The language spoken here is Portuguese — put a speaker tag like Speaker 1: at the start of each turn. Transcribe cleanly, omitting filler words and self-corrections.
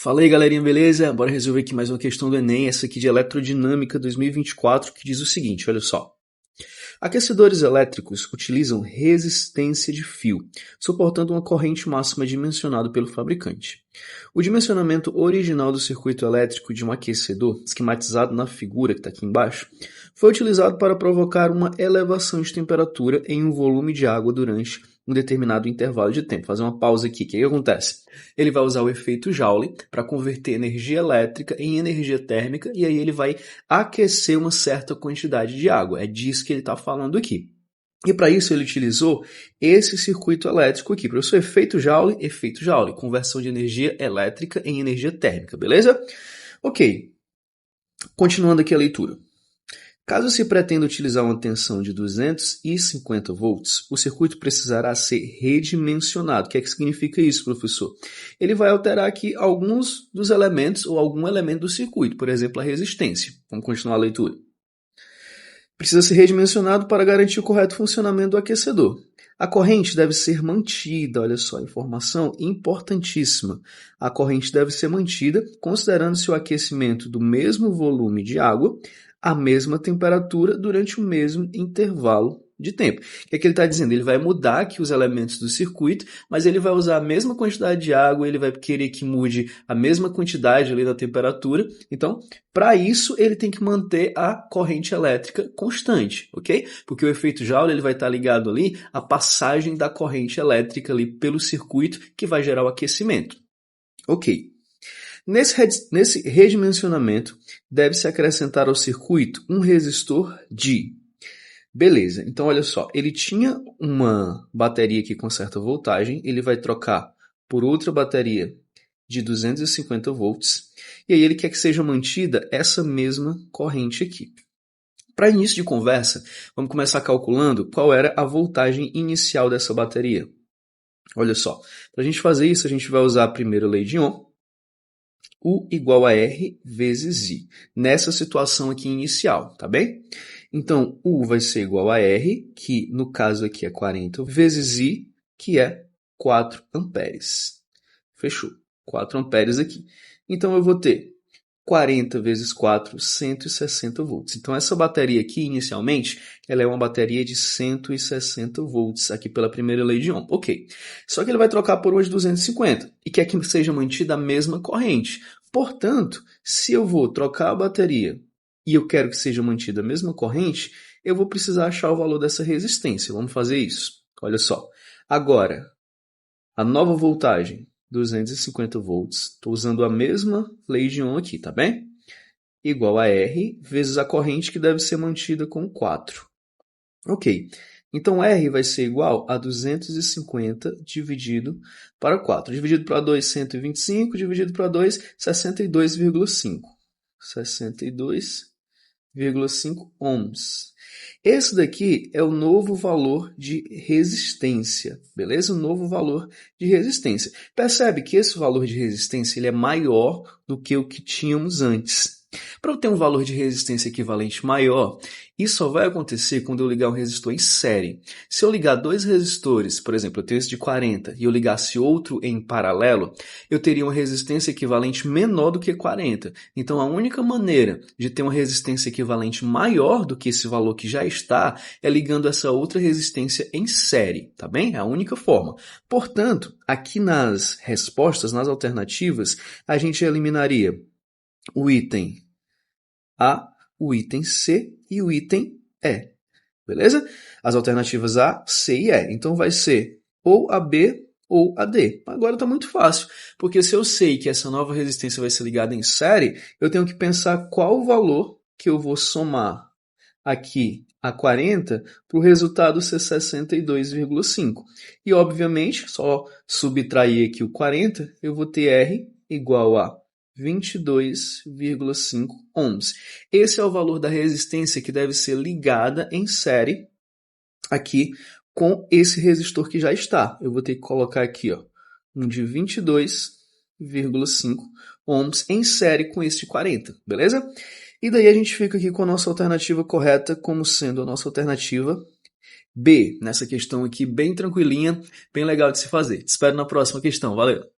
Speaker 1: Fala aí, galerinha, beleza? Bora resolver aqui mais uma questão do Enem, essa aqui de Eletrodinâmica 2024, que diz o seguinte, olha só. Aquecedores elétricos utilizam resistência de fio, suportando uma corrente máxima dimensionada pelo fabricante. O dimensionamento original do circuito elétrico de um aquecedor, esquematizado na figura que está aqui embaixo, foi utilizado para provocar uma elevação de temperatura em um volume de água durante um determinado intervalo de tempo. Vou fazer uma pausa aqui. O que acontece? Ele vai usar o efeito Joule para converter energia elétrica em energia térmica e aí ele vai aquecer uma certa quantidade de água. É disso que ele está falando aqui. E para isso ele utilizou esse circuito elétrico aqui. Professor, efeito Joule, conversão de energia elétrica em energia térmica, beleza? Ok, continuando aqui a leitura. Caso se pretenda utilizar uma tensão de 250 volts, o circuito precisará ser redimensionado. O que é que significa isso, professor? Ele vai alterar aqui alguns dos elementos ou algum elemento do circuito, por exemplo, a resistência. Vamos continuar a leitura. Precisa ser redimensionado para garantir o correto funcionamento do aquecedor. A corrente deve ser mantida, olha só, informação importantíssima. A corrente deve ser mantida considerando-se o aquecimento do mesmo volume de água a mesma temperatura durante o mesmo intervalo de tempo. O que é que ele está dizendo? Ele vai mudar aqui os elementos do circuito, mas ele vai usar a mesma quantidade de água, ele vai querer que mude a mesma quantidade ali da temperatura. Então, para isso, ele tem que manter a corrente elétrica constante, ok? Porque o efeito Joule ele vai estar ligado ali à passagem da corrente elétrica ali pelo circuito que vai gerar o aquecimento. Ok. Nesse redimensionamento, deve-se acrescentar ao circuito um resistor de... Beleza, então olha só, ele tinha uma bateria aqui com certa voltagem, ele vai trocar por outra bateria de 250 volts, e aí ele quer que seja mantida essa mesma corrente aqui. Para início de conversa, vamos começar calculando qual era a voltagem inicial dessa bateria. Olha só, para a gente fazer isso, a gente vai usar a primeira lei de Ohm, U igual a R vezes I, nessa situação aqui inicial, tá bem? Então, U vai ser igual a R, que no caso aqui é 40, vezes I, que é 4 amperes. Fechou, 4 amperes aqui. Então, eu vou ter 40 vezes 4, 160 volts. Então, essa bateria aqui, inicialmente, ela é uma bateria de 160 volts, aqui pela primeira lei de Ohm. Ok. Só que ele vai trocar por uma de 250 e quer que seja mantida a mesma corrente. Portanto, se eu vou trocar a bateria e eu quero que seja mantida a mesma corrente, eu vou precisar achar o valor dessa resistência. Vamos fazer isso. Olha só. Agora, a nova voltagem, 250 volts, estou usando a mesma lei de Ohm aqui, tá bem? Igual a R vezes a corrente que deve ser mantida com 4. Ok, então R vai ser igual a 250 dividido para 4. Dividido para 2, 125, dividido para 2, 62,5. 62,5 ohms. Esse daqui é o novo valor de resistência, beleza? O novo valor de resistência. Percebe que esse valor de resistência ele é maior do que o que tínhamos antes. Para eu ter um valor de resistência equivalente maior, isso só vai acontecer quando eu ligar um resistor em série. Se eu ligar dois resistores, por exemplo, eu tenho esse de 40 e eu ligasse outro em paralelo, eu teria uma resistência equivalente menor do que 40. Então a única maneira de ter uma resistência equivalente maior do que esse valor que já está é ligando essa outra resistência em série, tá bem? É a única forma. Portanto, aqui nas respostas, nas alternativas, a gente eliminaria o item A, o item C e o item E. Beleza? As alternativas A, C e E. Então vai ser ou a B ou a D. Agora está muito fácil, porque se eu sei que essa nova resistência vai ser ligada em série, eu tenho que pensar qual o valor que eu vou somar aqui a 40 para o resultado ser 62,5. E, obviamente, só subtrair aqui o 40, eu vou ter R igual a 22,5 ohms. Esse é o valor da resistência que deve ser ligada em série aqui com esse resistor que já está. Eu vou ter que colocar aqui um de 22,5 ohms em série com esse de 40, beleza? E daí a gente fica aqui com a nossa alternativa correta como sendo a nossa alternativa B. Nessa questão aqui bem tranquilinha, bem legal de se fazer. Te espero na próxima questão. Valeu!